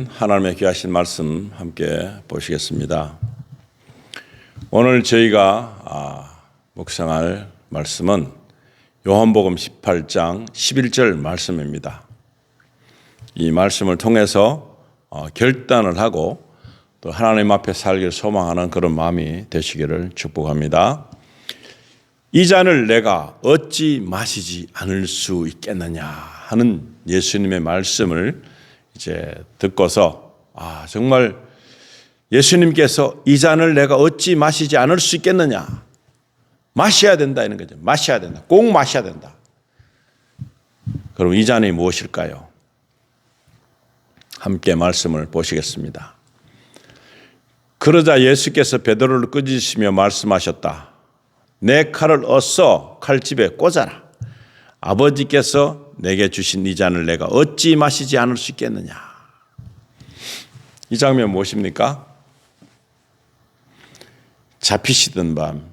하나님의 귀하신 말씀 함께 보시겠습니다. 오늘 저희가 묵상할 말씀은 요한복음 18장 11절 말씀입니다. 이 말씀을 통해서 결단을 하고 또 하나님 앞에 살기를 소망하는 그런 마음이 되시기를 축복합니다. 이 잔을 내가 어찌 마시지 않을 수 있겠느냐 하는 예수님의 말씀을 이제 듣고서 정말 예수님께서 이 잔을 내가 어찌 마시지 않을 수 있겠느냐, 마셔야 된다 이런 거죠. 마셔야 된다, 꼭 마셔야 된다. 그럼 이 잔이 무엇일까요? 함께 말씀을 보시겠습니다. 그러자 예수께서 베드로를 꾸짖으시며 말씀하셨다. 내 칼을 어서 칼집에 꽂아라. 아버지께서 내게 주신 이 잔을 내가 어찌 마시지 않을 수 있겠느냐. 이 장면 무엇입니까? 잡히시던 밤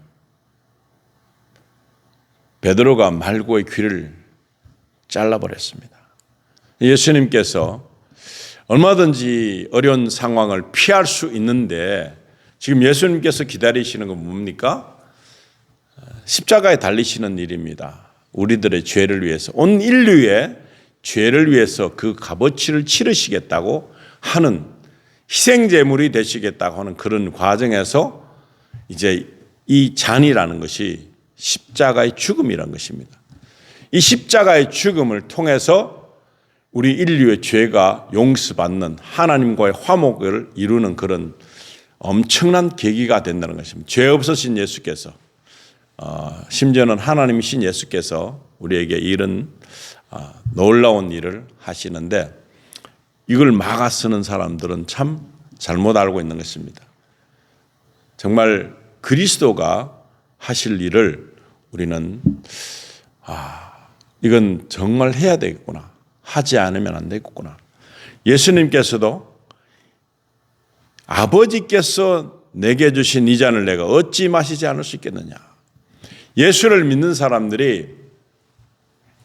베드로가 말고의 귀를 잘라버렸습니다. 예수님께서 얼마든지 어려운 상황을 피할 수 있는데 지금 예수님께서 기다리시는 건 뭡니까? 십자가에 달리시는 일입니다. 우리들의 죄를 위해서, 온 인류의 죄를 위해서 그 값어치를 치르시겠다고 하는, 희생제물이 되시겠다고 하는 그런 과정에서 이제 이 잔이라는 것이 십자가의 죽음이라는 것입니다. 이 십자가의 죽음을 통해서 우리 인류의 죄가 용서받는, 하나님과의 화목을 이루는 그런 엄청난 계기가 된다는 것입니다. 죄 없으신 예수께서, 심지어는 하나님이신 예수께서 우리에게 이런 놀라운 일을 하시는데, 이걸 막아 쓰는 사람들은 참 잘못 알고 있는 것입니다. 정말 그리스도가 하실 일을 우리는 이건 정말 해야 되겠구나, 하지 않으면 안 되겠구나. 예수님께서도 아버지께서 내게 주신 이 잔을 내가 어찌 마시지 않을 수 있겠느냐. 예수를 믿는 사람들이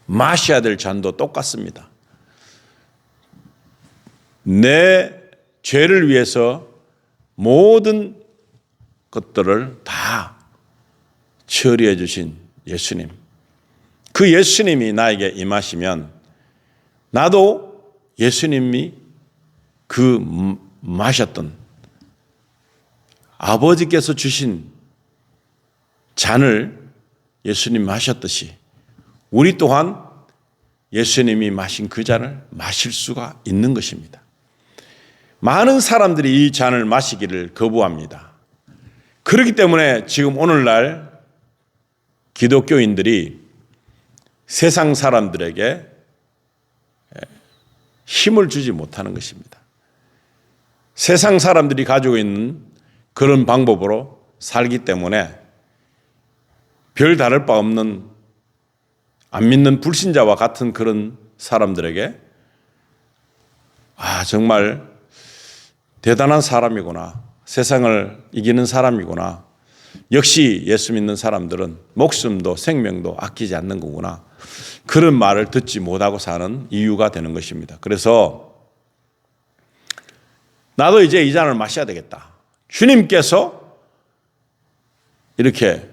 마셔야 될 잔도 똑같습니다. 내 죄를 위해서 모든 것들을 다 처리해 주신 예수님, 그 예수님이 나에게 임하시면 나도 예수님이 그 마셨던 아버지께서 주신 잔을 예수님 마셨듯이 우리 또한 예수님이 마신 그 잔을 마실 수가 있는 것입니다. 많은 사람들이 이 잔을 마시기를 거부합니다. 그렇기 때문에 지금 오늘날 기독교인들이 세상 사람들에게 힘을 주지 못하는 것입니다. 세상 사람들이 가지고 있는 그런 방법으로 살기 때문에 별 다를 바 없는 안 믿는 불신자와 같은 그런 사람들에게 정말 대단한 사람이구나, 세상을 이기는 사람이구나, 역시 예수 믿는 사람들은 목숨도 생명도 아끼지 않는 거구나, 그런 말을 듣지 못하고 사는 이유가 되는 것입니다. 그래서 나도 이제 이 잔을 마셔야 되겠다. 주님께서 이렇게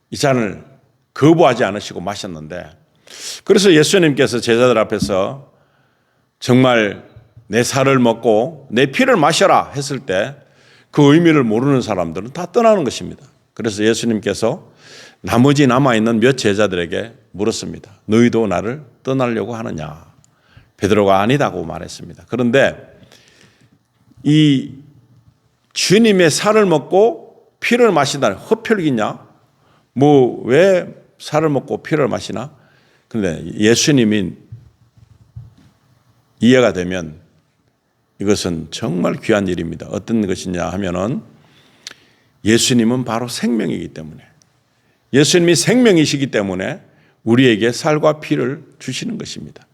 이 잔을 거부하지 않으시고 마셨는데, 그래서 예수님께서 제자들 앞에서 정말 내 살을 먹고 내 피를 마셔라 했을 때 그 의미를 모르는 사람들은 다 떠나는 것입니다. 그래서 예수님께서 나머지 남아있는 몇 제자들에게 물었습니다. 너희도 나를 떠나려고 하느냐? 베드로가 아니다고 말했습니다. 그런데 이 주님의 살을 먹고 피를 마신다는 흡혈이냐? 왜 살을 먹고 피를 마시나? 그런데 예수님이 이해가 되면 이것은 정말 귀한 일입니다. 어떤 것이냐 하면은 예수님은 바로 생명이기 때문에, 예수님이 생명이시기 때문에 우리에게 살과 피를 주시는 것입니다.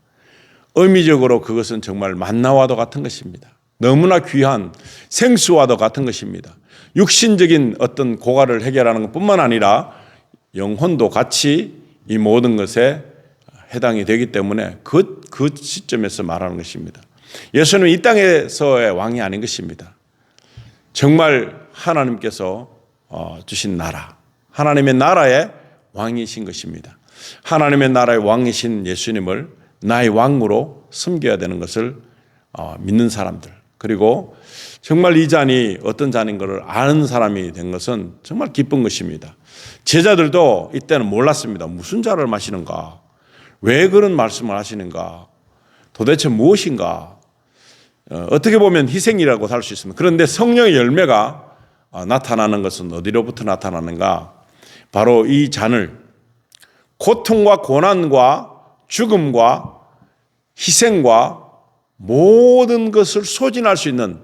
의미적으로 그것은 정말 만나와도 같은 것입니다. 너무나 귀한 생수와도 같은 것입니다. 육신적인 어떤 고갈을 해결하는 것뿐만 아니라 영혼도 같이 이 모든 것에 해당이 되기 때문에 그 시점에서 말하는 것입니다. 예수님은 이 땅에서의 왕이 아닌 것입니다. 정말 하나님께서 주신 나라, 하나님의 나라의 왕이신 것입니다. 하나님의 나라의 왕이신 예수님을 나의 왕으로 섬겨야 되는 것을 믿는 사람들, 그리고 정말 이 잔이 어떤 잔인 것을 아는 사람이 된 것은 정말 기쁜 것입니다. 제자들도 이때는 몰랐습니다. 무슨 잔을 마시는가? 왜 그런 말씀을 하시는가? 도대체 무엇인가? 어떻게 보면 희생이라고 할 수 있습니다. 그런데 성령의 열매가 나타나는 것은 어디로부터 나타나는가? 바로 이 잔을 고통과 고난과 죽음과 희생과 모든 것을 소진할 수 있는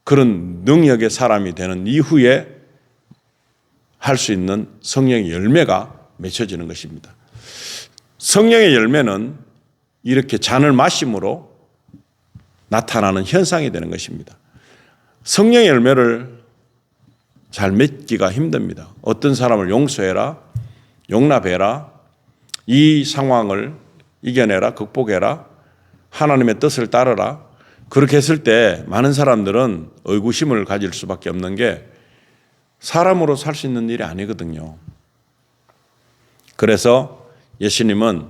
그런 능력의 사람이 되는 이후에 할 수 있는 성령의 열매가 맺혀지는 것입니다. 성령의 열매는 이렇게 잔을 마심으로 나타나는 현상이 되는 것입니다. 성령의 열매를 잘 맺기가 힘듭니다. 어떤 사람을 용서해라, 용납해라, 이 상황을 이겨내라, 극복해라, 하나님의 뜻을 따르라. 그렇게 했을 때 많은 사람들은 의구심을 가질 수밖에 없는 게 사람으로 살 수 있는 일이 아니거든요. 그래서 예수님은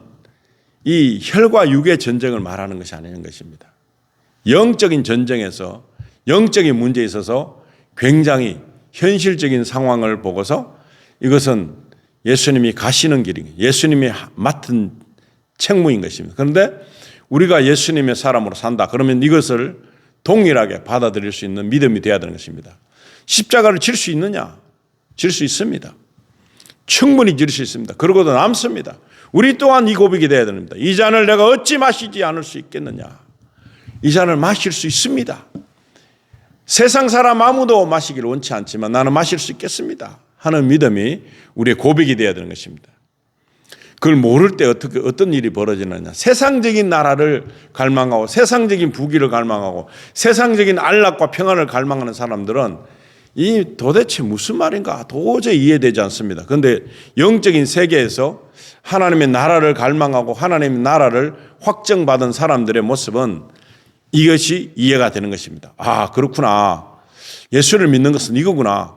이 혈과 육의 전쟁을 말하는 것이 아닌 것입니다. 영적인 전쟁에서, 영적인 문제에 있어서 굉장히 현실적인 상황을 보고서 이것은 예수님이 가시는 길인, 예수님이 맡은 책무인 것입니다. 그런데 우리가 예수님의 사람으로 산다. 그러면 이것을 동일하게 받아들일 수 있는 믿음이 되어야 되는 것입니다. 십자가를 질 수 있느냐? 질 수 있습니다. 충분히 질 수 있습니다. 그러고도 남습니다. 우리 또한 이 고백이 되어야 됩니다. 이 잔을 내가 어찌 마시지 않을 수 있겠느냐? 이 잔을 마실 수 있습니다. 세상 사람 아무도 마시기를 원치 않지만 나는 마실 수 있겠습니다 하는 믿음이 우리의 고백이 되어야 되는 것입니다. 그걸 모를 때 어떤 일이 벌어지느냐? 세상적인 나라를 갈망하고 세상적인 부귀를 갈망하고 세상적인 안락과 평안을 갈망하는 사람들은 이 도대체 무슨 말인가 도저히 이해되지 않습니다. 그런데 영적인 세계에서 하나님의 나라를 갈망하고 하나님의 나라를 확정받은 사람들의 모습은 이것이 이해가 되는 것입니다. 아, 그렇구나. 예수를 믿는 것은 이거구나.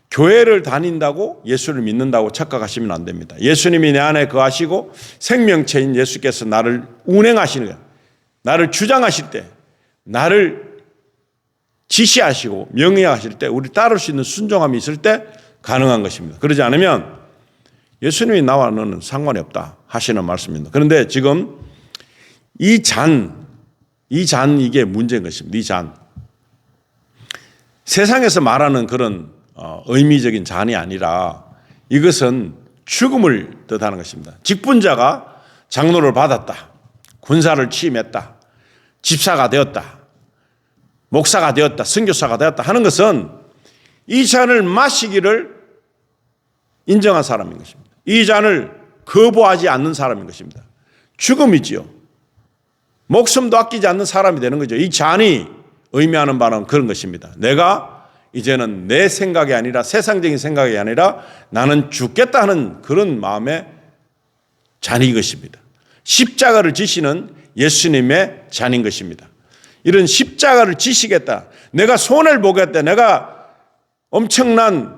교회를 다닌다고 예수를 믿는다고 착각하시면 안 됩니다. 예수님이 내 안에 거하시고 생명체인 예수께서 나를 운행하시는 거예요. 나를 주장하실 때, 나를 지시하시고 명령하실 때, 우리 따를 수 있는 순종함이 있을 때 가능한 것입니다. 그러지 않으면 예수님이 나와 너는 상관이 없다 하시는 말씀입니다. 그런데 지금 이 잔 이게 문제인 것입니다. 이 잔. 세상에서 말하는 그런 의미적인 잔이 아니라 이것은 죽음을 뜻하는 것입니다. 직분자가 장로를 받았다. 군사를 취임했다. 집사가 되었다. 목사가 되었다. 선교사가 되었다 하는 것은 이 잔을 마시기를 인정한 사람인 것입니다. 이 잔을 거부하지 않는 사람인 것입니다. 죽음이지요. 목숨도 아끼지 않는 사람이 되는 거죠. 이 잔이 의미하는 바는 그런 것입니다. 내가 이제는 내 생각이 아니라 세상적인 생각이 아니라 나는 죽겠다 하는 그런 마음의 잔인 것입니다. 십자가를 지시는 예수님의 잔인 것입니다. 이런 십자가를 지시겠다. 내가 손해를 보겠다. 내가 엄청난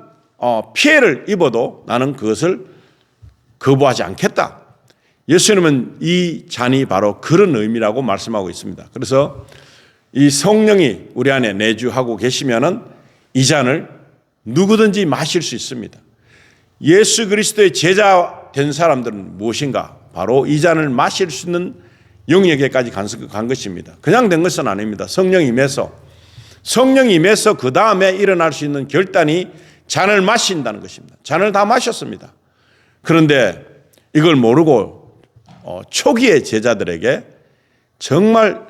피해를 입어도 나는 그것을 거부하지 않겠다. 예수님은 이 잔이 바로 그런 의미라고 말씀하고 있습니다. 그래서 이 성령이 우리 안에 내주하고 계시면은 이 잔을 누구든지 마실 수 있습니다. 예수 그리스도의 제자 된 사람들은 무엇인가? 바로 이 잔을 마실 수 있는 영역에까지 간 것입니다. 그냥 된 것은 아닙니다. 성령이 임해서 그 다음에 일어날 수 있는 결단이 잔을 마신다는 것입니다. 잔을 다 마셨습니다. 그런데 이걸 모르고 초기의 제자들에게 정말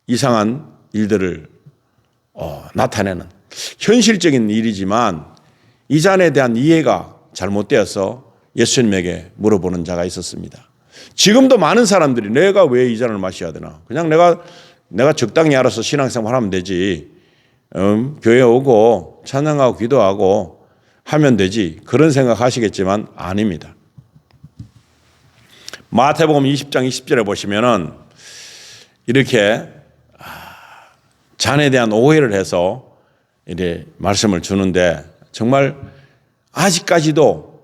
이상한 일들을 나타내는 현실적인 일이지만 이 잔에 대한 이해가 잘못되어서 예수님에게 물어보는 자가 있었습니다. 지금도 많은 사람들이 내가 왜 이 잔을 마셔야 되나? 그냥 내가 적당히 알아서 신앙생활 하면 되지. 교회 오고 찬양하고 기도하고 하면 되지. 그런 생각하시겠지만 아닙니다. 마태복음 20장 20절에 보시면은 이렇게 잔에 대한 오해를 해서 이제 말씀을 주는데 정말 아직까지도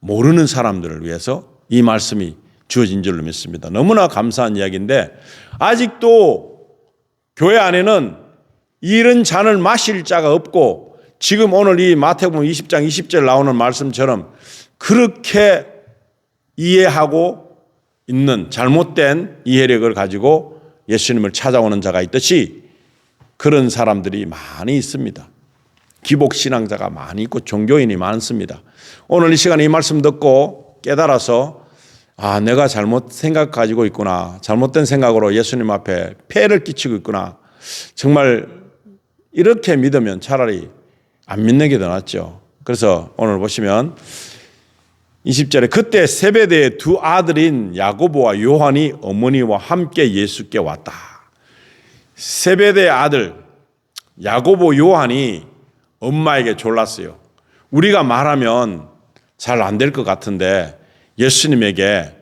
모르는 사람들을 위해서 이 말씀이 주어진 줄로 믿습니다. 너무나 감사한 이야기인데 아직도 교회 안에는 이런 잔을 마실 자가 없고 지금 오늘 이 마태복음 20장 20절 나오는 말씀처럼 그렇게 이해하고 있는 잘못된 이해력을 가지고 예수님을 찾아오는 자가 있듯이 그런 사람들이 많이 있습니다. 기복신앙자가 많이 있고 종교인이 많습니다. 오늘 이 시간에 이 말씀 듣고 깨달아서 내가 잘못 생각 가지고 있구나. 잘못된 생각으로 예수님 앞에 폐를 끼치고 있구나. 정말 이렇게 믿으면 차라리 안 믿는 게 더 낫죠. 그래서 오늘 보시면 20절에 그때 세베대의 두 아들인 야고보와 요한이 어머니와 함께 예수께 왔다. 세베대의 아들 야고보 요한이 엄마에게 졸랐어요. 우리가 말하면 잘 안 될 것 같은데 예수님에게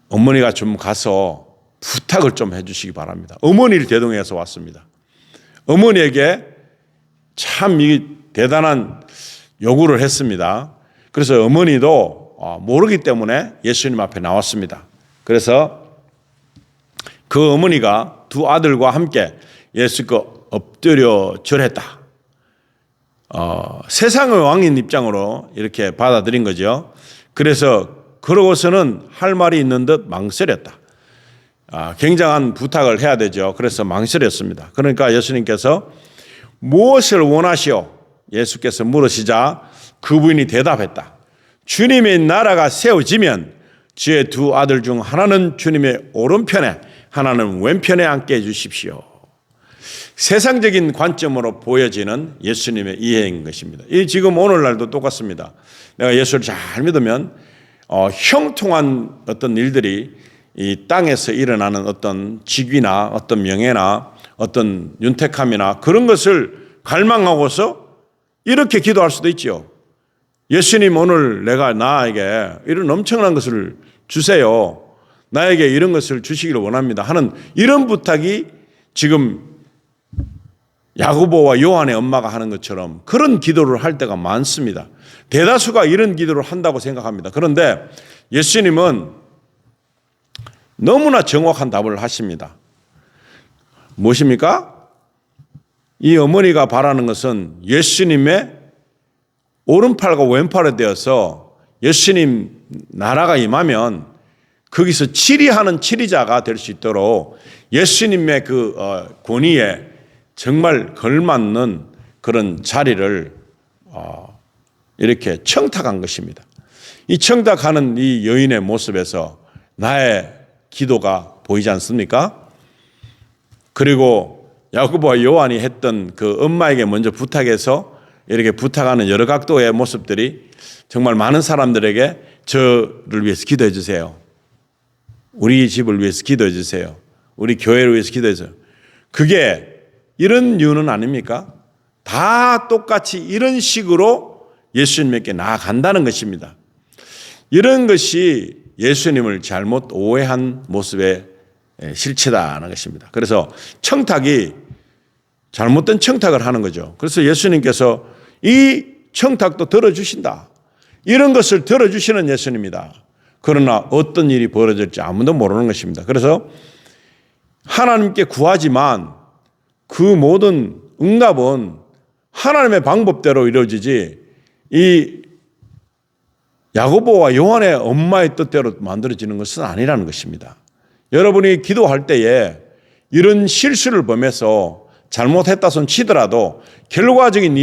어머니가 좀 가서 부탁을 좀 해주시기 바랍니다. 어머니를 대동해서 왔습니다. 어머니에게 참 대단한 요구를 했습니다. 그래서 어머니도 모르기 때문에 예수님 앞에 나왔습니다. 그래서 그 어머니가 두 아들과 함께 예수께 엎드려 절했다. 세상의 왕인 입장으로 이렇게 받아들인 거죠. 그래서 그러고서는 할 말이 있는 듯 망설였다. 굉장한 부탁을 해야 되죠. 그래서 망설였습니다. 그러니까 예수님께서 무엇을 원하시오? 예수께서 물으시자 그 부인이 대답했다. 주님의 나라가 세워지면 주의 두 아들 중 하나는 주님의 오른편에 하나는 왼편에 앉게 해주십시오. 세상적인 관점으로 보여지는 예수님의 이해인 것입니다. 이 지금 오늘날도 똑같습니다. 내가 예수를 잘 믿으면 형통한 어떤 일들이 이 땅에서 일어나는 어떤 직위나 어떤 명예나 어떤 윤택함이나 그런 것을 갈망하고서 이렇게 기도할 수도 있죠. 예수님 오늘 나에게 이런 엄청난 것을 주세요. 나에게 이런 것을 주시기를 원합니다 하는 이런 부탁이 지금 야고보와 요한의 엄마가 하는 것처럼 그런 기도를 할 때가 많습니다. 대다수가 이런 기도를 한다고 생각합니다. 그런데 예수님은 너무나 정확한 답을 하십니다. 무엇입니까? 이 어머니가 바라는 것은 예수님의 오른팔과 왼팔에 되어서 예수님 나라가 임하면 거기서 치리하는 치리자가 될 수 있도록 예수님의 그 권위에 정말 걸맞는 그런 자리를 이렇게 청탁한 것입니다. 이 청탁하는 이 여인의 모습에서 나의 기도가 보이지 않습니까? 그리고 야고보와 요한이 했던 그 엄마에게 먼저 부탁해서 이렇게 부탁하는 여러 각도의 모습들이 정말 많은 사람들에게 저를 위해서 기도해 주세요. 우리 집을 위해서 기도해 주세요. 우리 교회를 위해서 기도해 주세요. 그게 이런 이유는 아닙니까? 다 똑같이 이런 식으로 예수님께 나아간다는 것입니다. 이런 것이 예수님을 잘못 오해한 모습의 실체다는 것입니다. 그래서 청탁이 잘못된 청탁을 하는 거죠. 그래서 예수님께서 이 청탁도 들어주신다. 이런 것을 들어주시는 예수님이다. 그러나 어떤 일이 벌어질지 아무도 모르는 것입니다. 그래서 하나님께 구하지만 그 모든 응답은 하나님의 방법대로 이루어지지 이 야고보와 요한의 엄마의 뜻대로 만들어지는 것은 아니라는 것입니다. 여러분이 기도할 때에 이런 실수를 범해서 잘못했다 손 치더라도 결과적인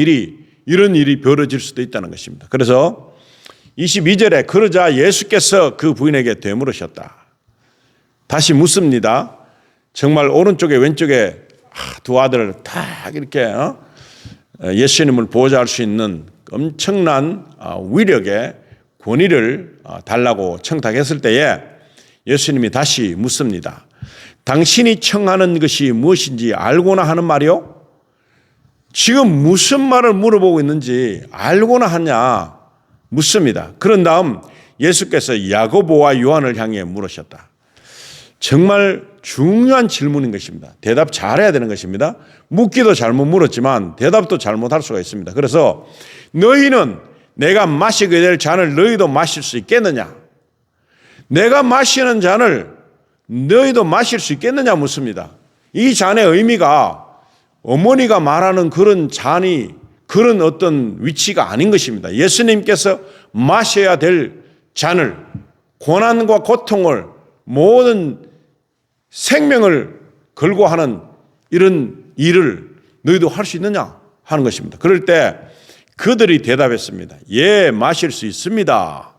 이런 일이 벌어질 수도 있다는 것입니다. 그래서 22절에 그러자 예수께서 그 부인에게 되물으셨다. 다시 묻습니다. 정말 오른쪽에 왼쪽에 두 아들을 딱 이렇게 예수님을 보호할 수 있는 엄청난 위력의 권위를 달라고 청탁했을 때에 예수님이 다시 묻습니다. 당신이 청하는 것이 무엇인지 알고나 하는 말이요? 지금 무슨 말을 물어보고 있는지 알고나 하냐 묻습니다. 그런 다음 예수께서 야고보와 요한을 향해 물으셨다. 정말 중요한 질문인 것입니다. 대답 잘해야 되는 것입니다. 묻기도 잘못 물었지만 대답도 잘못할 수가 있습니다. 그래서 너희는 내가 마시게 될 잔을 너희도 마실 수 있겠느냐? 내가 마시는 잔을 너희도 마실 수 있겠느냐 묻습니다. 이 잔의 의미가 어머니가 말하는 그런 잔이 그런 어떤 위치가 아닌 것입니다. 예수님께서 마셔야 될 잔을, 고난과 고통을, 모든 생명을 걸고 하는 이런 일을 너희도 할 수 있느냐 하는 것입니다. 그럴 때 그들이 대답했습니다. 예, 마실 수 있습니다.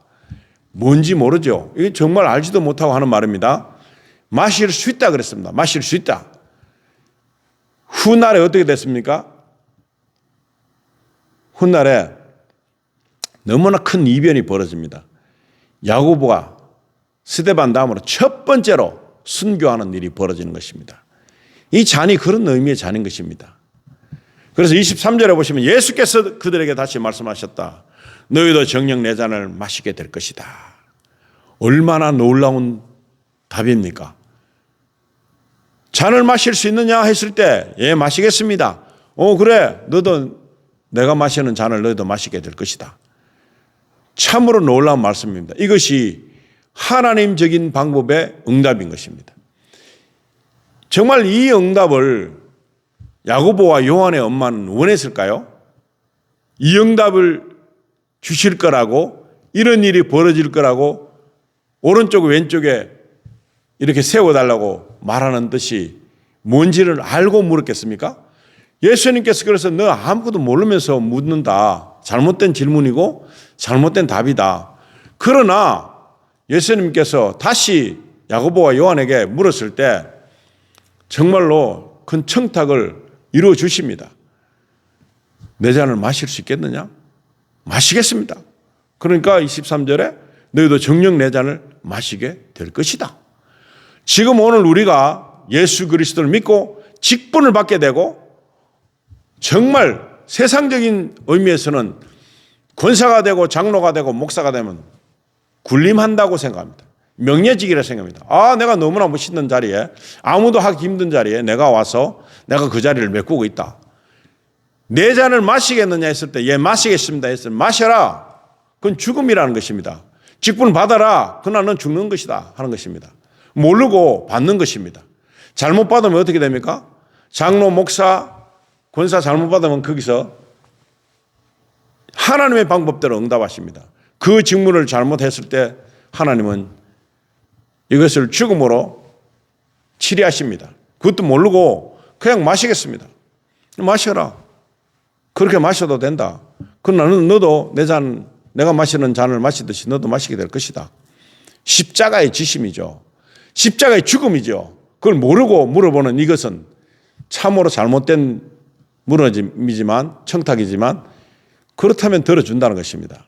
뭔지 모르죠. 이게 정말 알지도 못하고 하는 말입니다. 마실 수 있다 그랬습니다. 마실 수 있다. 훗날에 어떻게 됐습니까? 훗날에 너무나 큰 이변이 벌어집니다. 야고보가 스데반 다음으로 첫 번째로 순교하는 일이 벌어지는 것입니다. 이 잔이 그런 의미의 잔인 것입니다. 그래서 23절에 보시면 예수께서 그들에게 다시 말씀하셨다. 너희도 정녕 내 잔을 마시게 될 것이다. 얼마나 놀라운 답입니까? 잔을 마실 수 있느냐 했을 때 예, 마시겠습니다. 그래, 너도 내가 마시는 잔을 너희도 마시게 될 것이다. 참으로 놀라운 말씀입니다. 이것이 하나님적인 방법의 응답인 것입니다. 정말 이 응답을 야고보와 요한의 엄마는 원했을까요? 이 응답을 주실 거라고, 이런 일이 벌어질 거라고 오른쪽 왼쪽에 이렇게 세워달라고 말하는 듯이 뭔지를 알고 물었겠습니까? 예수님께서 그래서 너 아무것도 모르면서 묻는다. 잘못된 질문이고 잘못된 답이다. 그러나 예수님께서 다시 야고보와 요한에게 물었을 때 정말로 큰 청탁을 이루어 주십니다. 내 잔을 마실 수 있겠느냐? 마시겠습니다. 그러니까 23절에 너희도 정녕 내 잔을 마시게 될 것이다. 지금 오늘 우리가 예수 그리스도를 믿고 직분을 받게 되고 정말 세상적인 의미에서는 권사가 되고 장로가 되고 목사가 되면 군림한다고 생각합니다. 명예직이라 생각합니다. 내가 너무나 멋있는 자리에, 아무도 하기 힘든 자리에 내가 와서 내가 그 자리를 메꾸고 있다. 내 잔을 마시겠느냐 했을 때 예, 마시겠습니다 했을 때 마셔라. 그건 죽음이라는 것입니다. 직분 받아라. 그러나 넌 죽는 것이다 하는 것입니다. 모르고 받는 것입니다. 잘못 받으면 어떻게 됩니까? 장로, 목사, 권사 잘못 받으면 거기서 하나님의 방법대로 응답하십니다. 그 직무를 잘못했을 때 하나님은 이것을 죽음으로 치리하십니다. 그것도 모르고 그냥 마시겠습니다. 마셔라. 그렇게 마셔도 된다. 그러나 너도 내 잔, 내가 마시는 잔을 마시듯이 너도 마시게 될 것이다. 십자가의 지심이죠. 십자가의 죽음이죠. 그걸 모르고 물어보는 이것은 참으로 잘못된 물어짐이지만, 청탁이지만 그렇다면 들어준다는 것입니다.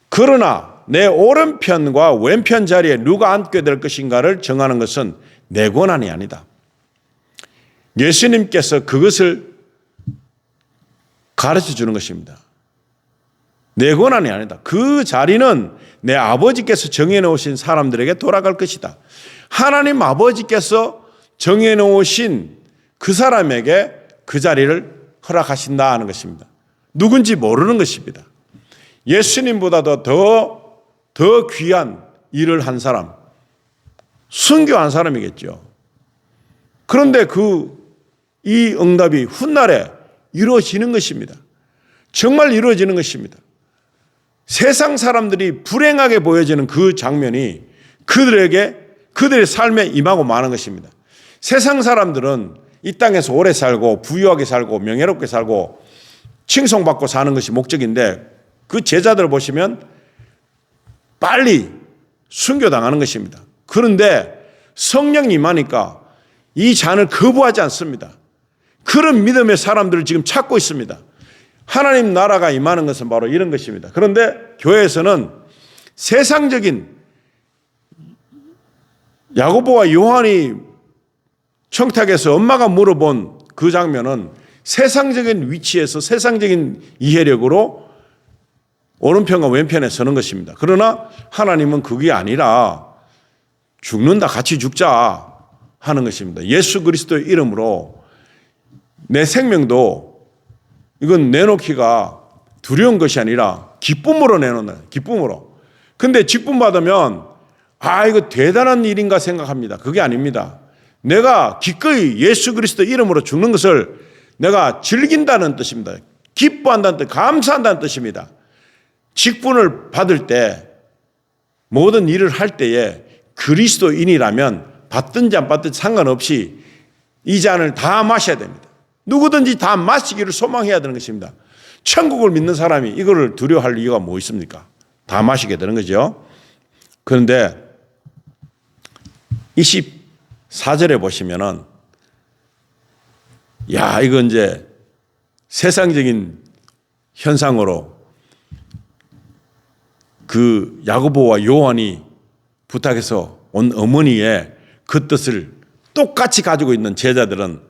그러나 내 오른편과 왼편 자리에 누가 앉게 될 것인가를 정하는 것은 내 권한이 아니다. 예수님께서 그것을 가르쳐 주는 것입니다. 내 권한이 아니다. 그 자리는 내 아버지께서 정해놓으신 사람들에게 돌아갈 것이다. 하나님 아버지께서 정해놓으신 그 사람에게 그 자리를 허락하신다 하는 것입니다. 누군지 모르는 것입니다. 예수님보다도 더 귀한 일을 한 사람, 순교한 사람이겠죠. 그런데 이 응답이 훗날에 이루어지는 것입니다. 정말 이루어지는 것입니다. 세상 사람들이 불행하게 보여지는 그 장면이 그들의 삶에 임하고 마는 것입니다. 세상 사람들은 이 땅에서 오래 살고 부유하게 살고 명예롭게 살고 칭송받고 사는 것이 목적인데 그 제자들을 보시면 빨리 순교당하는 것입니다. 그런데 성령이 임하니까 이 잔을 거부하지 않습니다. 그런 믿음의 사람들을 지금 찾고 있습니다. 하나님 나라가 임하는 것은 바로 이런 것입니다. 그런데 교회에서는 세상적인 야고보와 요한이 청탁에서 엄마가 물어본 그 장면은 세상적인 위치에서 세상적인 이해력으로 오른편과 왼편에 서는 것입니다. 그러나 하나님은 그게 아니라 죽는다, 같이 죽자 하는 것입니다. 예수 그리스도의 이름으로 내 생명도 이건 내놓기가 두려운 것이 아니라 기쁨으로 내놓는, 기쁨으로. 근데 직분 받으면 이거 대단한 일인가 생각합니다. 그게 아닙니다. 내가 기꺼이 예수 그리스도 이름으로 죽는 것을 내가 즐긴다는 뜻입니다. 기뻐한다는 뜻, 감사한다는 뜻입니다. 직분을 받을 때, 모든 일을 할 때에 그리스도인이라면 받든지 안 받든지 상관없이 이 잔을 다 마셔야 됩니다. 누구든지 다 마시기를 소망해야 되는 것입니다. 천국을 믿는 사람이 이거를 두려워할 이유가 뭐 있습니까? 다 마시게 되는 거죠. 그런데 24절에 보시면은 이거 이제 세상적인 현상으로 그 야고보와 요한이 부탁해서 온 어머니의 그 뜻을 똑같이 가지고 있는 제자들은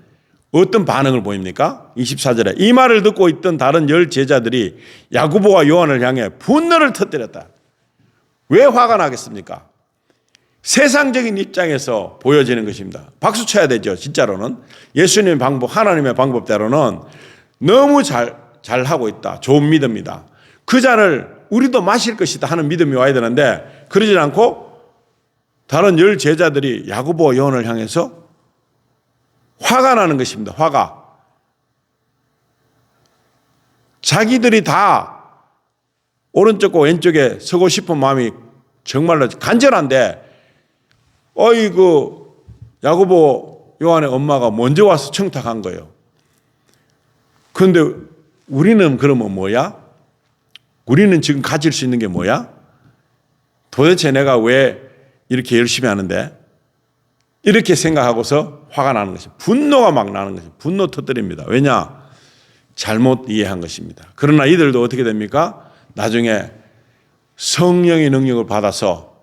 어떤 반응을 보입니까? 24절에 이 말을 듣고 있던 다른 10 제자들이 야고보와 요한을 향해 분노를 터뜨렸다. 왜 화가 나겠습니까? 세상적인 입장에서 보여지는 것입니다. 박수 쳐야 되죠. 진짜로는 예수님의 방법, 하나님의 방법대로는 너무 잘하고 있다. 좋은 믿음이다. 그 잔을 우리도 마실 것이다 하는 믿음이 와야 되는데 그러지 않고 다른 10 제자들이 야고보와 요한을 향해서 화가 나는 것입니다. 화가. 자기들이 다 오른쪽과 왼쪽에 서고 싶은 마음이 정말로 간절한데 야고보 요한의 엄마가 먼저 와서 청탁한 거예요. 그런데 우리는 그러면 뭐야? 우리는 지금 가질 수 있는 게 뭐야? 도대체 내가 왜 이렇게 열심히 하는데? 이렇게 생각하고서 화가 나는 것입니다. 분노가 막 나는 것입니다. 분노 터뜨립니다. 왜냐? 잘못 이해한 것입니다. 그러나 이들도 어떻게 됩니까? 나중에 성령의 능력을 받아서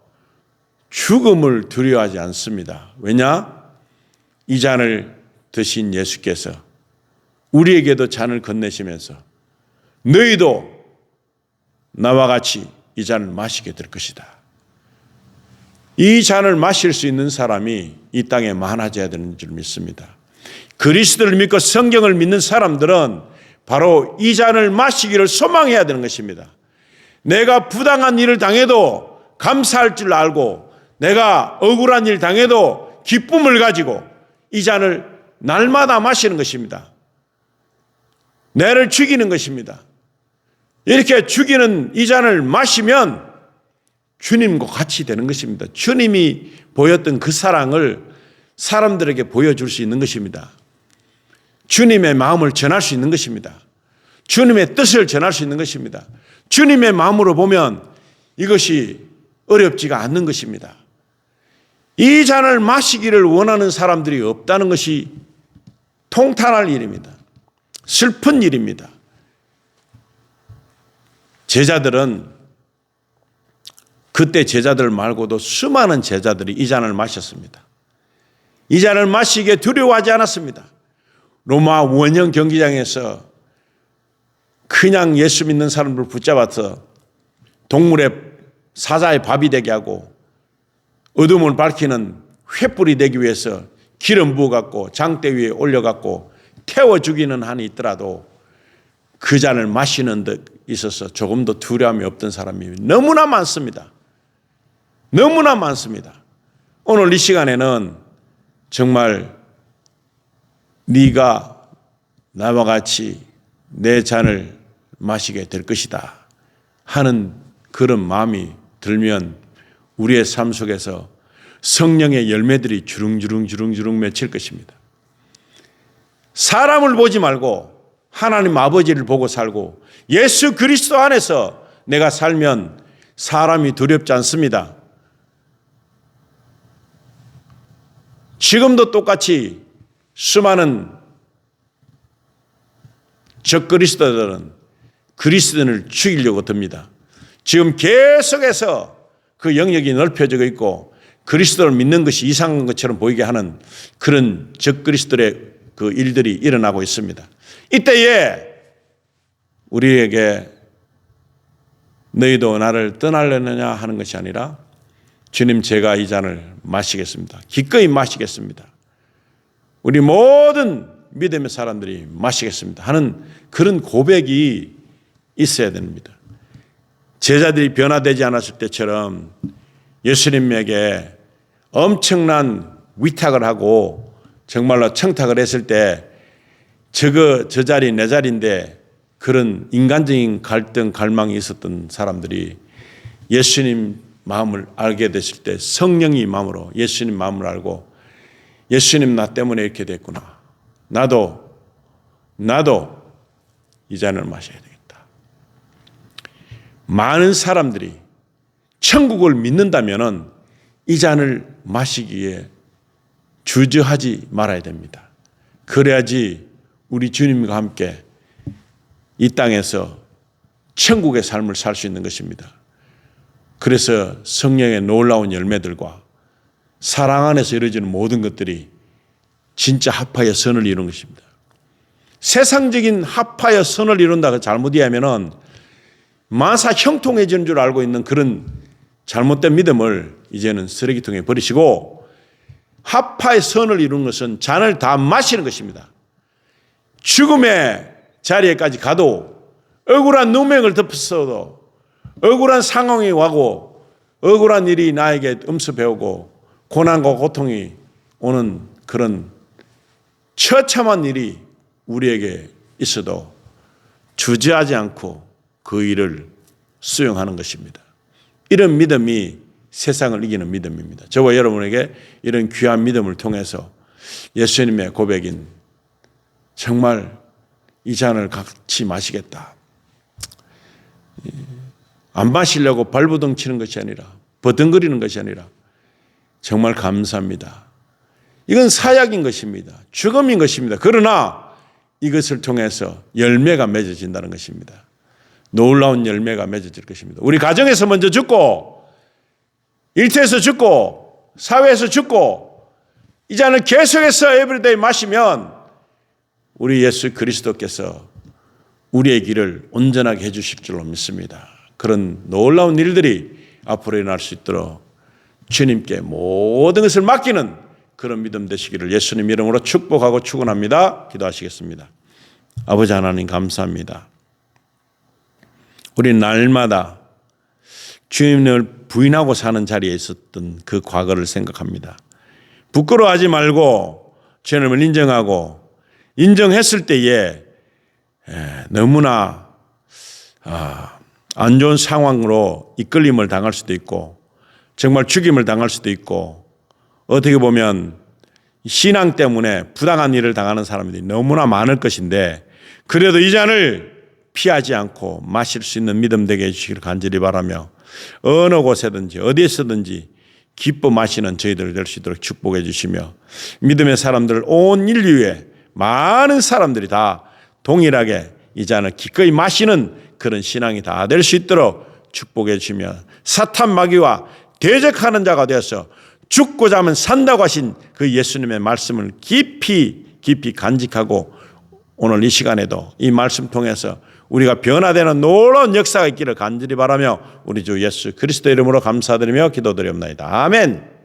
죽음을 두려워하지 않습니다. 왜냐? 이 잔을 드신 예수께서 우리에게도 잔을 건네시면서 너희도 나와 같이 이 잔을 마시게 될 것이다. 이 잔을 마실 수 있는 사람이 이 땅에 많아져야 되는 줄 믿습니다. 그리스도를 믿고 성경을 믿는 사람들은 바로 이 잔을 마시기를 소망해야 되는 것입니다. 내가 부당한 일을 당해도 감사할 줄 알고 내가 억울한 일 당해도 기쁨을 가지고 이 잔을 날마다 마시는 것입니다. 내를 죽이는 것입니다. 이렇게 죽이는 이 잔을 마시면 주님과 같이 되는 것입니다. 주님이 보였던 그 사랑을 사람들에게 보여줄 수 있는 것입니다. 주님의 마음을 전할 수 있는 것입니다. 주님의 뜻을 전할 수 있는 것입니다. 주님의 마음으로 보면 이것이 어렵지가 않는 것입니다. 이 잔을 마시기를 원하는 사람들이 없다는 것이 통탄할 일입니다. 슬픈 일입니다. 제자들은 그때 제자들 말고도 수많은 제자들이 이 잔을 마셨습니다. 이 잔을 마시기에 두려워하지 않았습니다. 로마 원형 경기장에서 그냥 예수 믿는 사람을 붙잡아서 동물의 사자의 밥이 되게 하고 어둠을 밝히는 횃불이 되기 위해서 기름 부어갖고 장대 위에 올려갖고 태워 죽이는 한이 있더라도 그 잔을 마시는 데 있어서 조금도 두려움이 없던 사람이 너무나 많습니다. 너무나 많습니다. 오늘 이 시간에는 정말 네가 나와 같이 내 잔을 마시게 될 것이다 하는 그런 마음이 들면 우리의 삶 속에서 성령의 열매들이 주릉주릉 맺힐 것입니다. 사람을 보지 말고 하나님 아버지를 보고 살고 예수 그리스도 안에서 내가 살면 사람이 두렵지 않습니다. 지금도 똑같이 수많은 적그리스도들은 그리스도인을 죽이려고 듭니다. 지금 계속해서 그 영역이 넓혀지고 있고 그리스도를 믿는 것이 이상한 것처럼 보이게 하는 그런 적그리스도의 그 일들이 일어나고 있습니다. 이때에 우리에게 너희도 나를 떠나려느냐 하는 것이 아니라 주님 제가 이 잔을 마시겠습니다. 기꺼이 마시겠습니다. 우리 모든 믿음의 사람들이 마시겠습니다 하는 그런 고백이 있어야 됩니다. 제자들이 변화되지 않았을 때처럼 예수님에게 엄청난 위탁을 하고 정말로 청탁을 했을 때 저 자리 내 자리인데 그런 인간적인 갈등, 갈망이 있었던 사람들이 예수님 마음을 알게 됐을 때 성령이 마음으로 예수님 마음을 알고 예수님 나 때문에 이렇게 됐구나. 나도 이 잔을 마셔야 되겠다. 많은 사람들이 천국을 믿는다면은 이 잔을 마시기에 주저하지 말아야 됩니다. 그래야지 우리 주님과 함께 이 땅에서 천국의 삶을 살 수 있는 것입니다. 그래서 성령의 놀라운 열매들과 사랑 안에서 이루어지는 모든 것들이 진짜 합하여 선을 이루는 것입니다. 세상적인 합하여 선을 이룬다고 잘못 이해하면은 만사 형통해지는 줄 알고 있는 그런 잘못된 믿음을 이제는 쓰레기통에 버리시고 합하여 선을 이루는 것은 잔을 다 마시는 것입니다. 죽음의 자리에까지 가도 억울한 누명을 덮었어도 억울한 상황이 와고 억울한 일이 나에게 엄습해오고 고난과 고통이 오는 그런 처참한 일이 우리에게 있어도 주저하지 않고 그 일을 수용하는 것입니다. 이런 믿음이 세상을 이기는 믿음입니다. 저와 여러분에게 이런 귀한 믿음을 통해서 예수님의 고백인 정말 이 잔을 같이 마시겠다. 안 마시려고 발부둥 치는 것이 아니라 버둥거리는 것이 아니라 정말 감사합니다. 이건 사약인 것입니다. 죽음인 것입니다. 그러나 이것을 통해서 열매가 맺어진다는 것입니다. 놀라운 열매가 맺어질 것입니다. 우리 가정에서 먼저 죽고 일터에서 죽고 사회에서 죽고 이 잔을 계속해서 에브리데이 마시면 우리 예수 그리스도께서 우리의 길을 온전하게 해주실 줄로 믿습니다. 그런 놀라운 일들이 앞으로 일어날 수 있도록 주님께 모든 것을 맡기는 그런 믿음 되시기를 예수님 이름으로 축복하고 축원합니다. 기도하시겠습니다. 아버지 하나님 감사합니다. 우리 날마다 주님을 부인하고 사는 자리에 있었던 그 과거를 생각합니다. 부끄러워하지 말고 주님을 인정하고 인정했을 때에 너무나 안 좋은 상황으로 이끌림을 당할 수도 있고 정말 죽임을 당할 수도 있고 어떻게 보면 신앙 때문에 부당한 일을 당하는 사람들이 너무나 많을 것인데 그래도 이 잔을 피하지 않고 마실 수 있는 믿음 되게 해주시기를 간절히 바라며 어느 곳에든지 어디에서든지 기뻐 마시는 저희들 될 수 있도록 축복해 주시며 믿음의 사람들 온 인류에 많은 사람들이 다 동일하게 이 잔을 기꺼이 마시는 그런 신앙이 다 될 수 있도록 축복해 주시며 사탄 마귀와 대적하는 자가 되어서 죽고자 하면 산다고 하신 그 예수님의 말씀을 깊이 간직하고 오늘 이 시간에도 이 말씀 통해서 우리가 변화되는 놀라운 역사가 있기를 간절히 바라며 우리 주 예수 그리스도 이름으로 감사드리며 기도드리옵나이다. 아멘.